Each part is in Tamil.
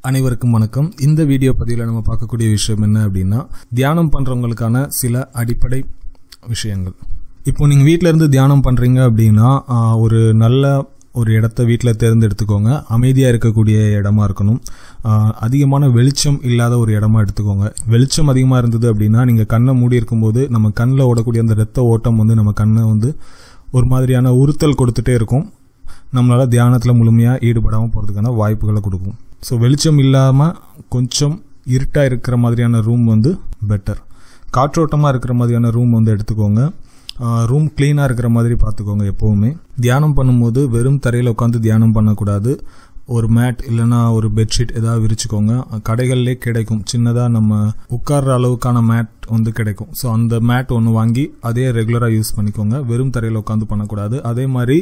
அனைவருக்கும் வணக்கம். இந்த வீடியோ பதிவில் நம்ம பார்க்கக்கூடிய விஷயம் என்ன அப்படின்னா, தியானம் பண்ணுறவங்களுக்கான சில அடிப்படை விஷயங்கள். இப்போ நீங்கள் வீட்டில் இருந்து தியானம் பண்ணுறீங்க அப்படின்னா ஒரு நல்ல ஒரு இடத்த வீட்டில் தேர்ந்தெடுத்துக்கோங்க. அமைதியாக இருக்கக்கூடிய இடமா இருக்கணும். அதிகமான வெளிச்சம் இல்லாத ஒரு இடமா எடுத்துக்கோங்க. வெளிச்சம் அதிகமாக இருந்தது அப்படின்னா நீங்கள் கண்ணை மூடி இருக்கும்போது நம்ம கண்ணில் ஓடக்கூடிய அந்த ரத்த ஓட்டம் நம்ம கண்ணை ஒரு மாதிரியான உறுத்தல் கொடுத்துட்டே இருக்கும். நம்மளால் தியானத்தில் முழுமையாக ஈடுபடாமல் போகிறதுக்கான வாய்ப்புகளை கொடுக்கும். ஸோ வெளிச்சம் இல்லாமல் கொஞ்சம் இருட்டாக இருக்கிற மாதிரியான ரூம் பெட்டர். காற்றோட்டமாக இருக்கிற மாதிரியான ரூம் எடுத்துக்கோங்க. ரூம் க்ளீனாக இருக்கிற மாதிரி பார்த்துக்கோங்க. எப்போவுமே தியானம் பண்ணும்போது வெறும் தரையில் உட்காந்து தியானம் பண்ணக்கூடாது. ஒரு மேட் இல்லைனா ஒரு பெட்ஷீட் ஏதாவது விரிச்சுக்கோங்க. கடைகள்லே கிடைக்கும், சின்னதாக நம்ம உட்கார்ற அளவுக்கான மேட் கிடைக்கும். ஸோ அந்த மேட் ஒன்று வாங்கி அதே ரெகுலராக யூஸ் பண்ணிக்கோங்க. வெறும் தரையில் உட்காந்து பண்ணக்கூடாது. அதே மாதிரி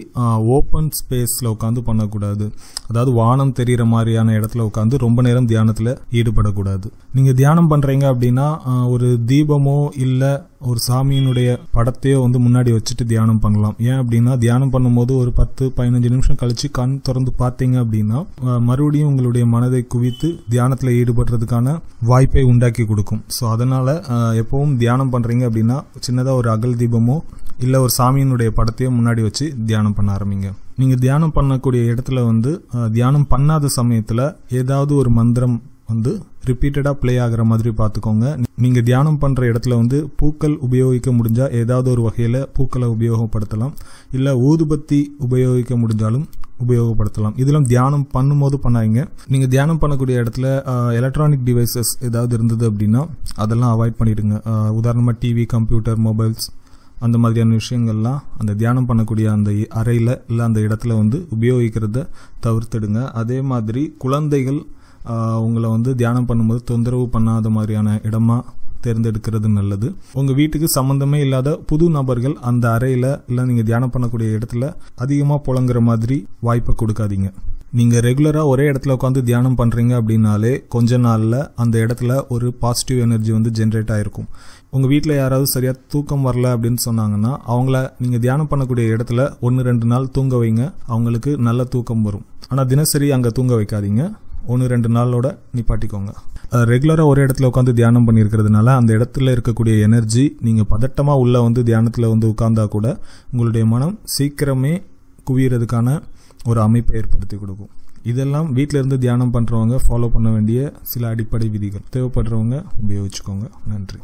ஓப்பன் ஸ்பேஸில் உட்காந்து பண்ணக்கூடாது. அதாவது வானம் தெரிகிற மாதிரியான இடத்துல உட்காந்து ரொம்ப நேரம் தியானத்தில் ஈடுபடக்கூடாது. நீங்கள் தியானம் பண்ணுறீங்க அப்படின்னா ஒரு தீபமோ இல்லை ஒரு சாமியினுடைய படத்தையோ முன்னாடி வச்சுட்டு தியானம் பண்ணலாம். ஏன் அப்படின்னா தியானம் பண்ணும்போது ஒரு 10-15 நிமிஷம் கழிச்சு கண் திறந்து பார்த்தீங்க அப்படின்னா மறுபடியும் உங்களுடைய மனதை குவித்து தியானத்தில் ஈடுபடுறதுக்கான வாய்ப்பை உண்டாக்கி கொடுக்கும். ஸோ அதனால் எப்பவும் தியானம் பண்ணுறீங்க அப்படின்னா சின்னதாக ஒரு அகல் தீபமோ இல்லை ஒரு சாமியினுடைய படத்தையோ முன்னாடி வச்சு தியானம் பண்ண ஆரம்பிங்க. நீங்கள் தியானம் பண்ணக்கூடிய இடத்துல தியானம் பண்ணாத சமயத்தில் ஏதாவது ஒரு மந்திரம் ரிப்பீட்டடாக ப்ளே ஆகிற மாதிரி பார்த்துக்கோங்க. நீங்கள் தியானம் பண்ணுற இடத்துல பூக்கள் உபயோகிக்க முடிஞ்சால் ஏதாவது ஒரு வகையில் பூக்களை உபயோகப்படுத்தலாம். இல்லை ஊதுபத்தி உபயோகிக்க முடிஞ்சாலும் உபயோகப்படுத்தலாம். இதெல்லாம் தியானம் பண்ணும்போது பண்ணாதீங்க. நீங்கள் தியானம் பண்ணக்கூடிய இடத்துல எலக்ட்ரானிக் டிவைசஸ் ஏதாவது இருந்தது அப்படின்னா அதெல்லாம் அவாய்ட் பண்ணிவிடுங்க. உதாரணமாக டிவி, கம்ப்யூட்டர், மொபைல்ஸ் அந்த மாதிரியான விஷயங்கள்லாம் அந்த தியானம் பண்ணக்கூடிய அந்த அறையில் இல்லை அந்த இடத்துல உபயோகிக்கிறத தவிர்த்துடுங்க. அதே மாதிரி குழந்தைகள் உங்களை தியானம் பண்ணும்போது தொந்தரவு பண்ணாத மாதிரியான இடமா தேர்ந்தெடுக்கிறது நல்லது. உங்கள் வீட்டுக்கு சம்மந்தமே இல்லாத புது நபர்கள் அந்த அறையில் இல்லை நீங்கள் தியானம் பண்ணக்கூடிய இடத்துல அதிகமாக புழங்குற மாதிரி வாய்ப்பை கொடுக்காதீங்க. நீங்கள் ரெகுலராக ஒரே இடத்துல உட்காந்து தியானம் பண்ணுறீங்க அப்படின்னாலே கொஞ்ச நாளில் அந்த இடத்துல ஒரு பாசிட்டிவ் எனர்ஜி ஜென்ரேட் ஆகிருக்கும். உங்கள் வீட்டில் யாராவது சரியாக தூக்கம் வரல அப்படின்னு சொன்னாங்கன்னா அவங்கள நீங்கள் தியானம் பண்ணக்கூடிய இடத்துல 1-2 நாள் தூங்க வைங்க. அவங்களுக்கு நல்ல தூக்கம் வரும். ஆனால் தினசரி அங்கே தூங்க வைக்காதீங்க. 1-2 நாளோட நிப்பாட்டிக்கோங்க. ரெகுலராக ஒரே இடத்துல உட்காந்து தியானம் பண்ணியிருக்கிறதுனால அந்த இடத்துல இருக்கக்கூடிய எனர்ஜி நீங்கள் பதட்டமாக உள்ள தியானத்தில் உட்கார்ந்தா கூட உங்களுடைய மனம் சீக்கிரமே குவியறதுக்கான ஒரு அமைப்பை ஏற்படுத்தி கொடுக்கும். இதெல்லாம் வீட்டில் இருந்து தியானம் பண்ணுறவங்க ஃபாலோ பண்ண வேண்டிய சில அடிப்படை விதிகள். தேவைப்படுறவங்க உபயோகிச்சுக்கோங்க. நன்றி.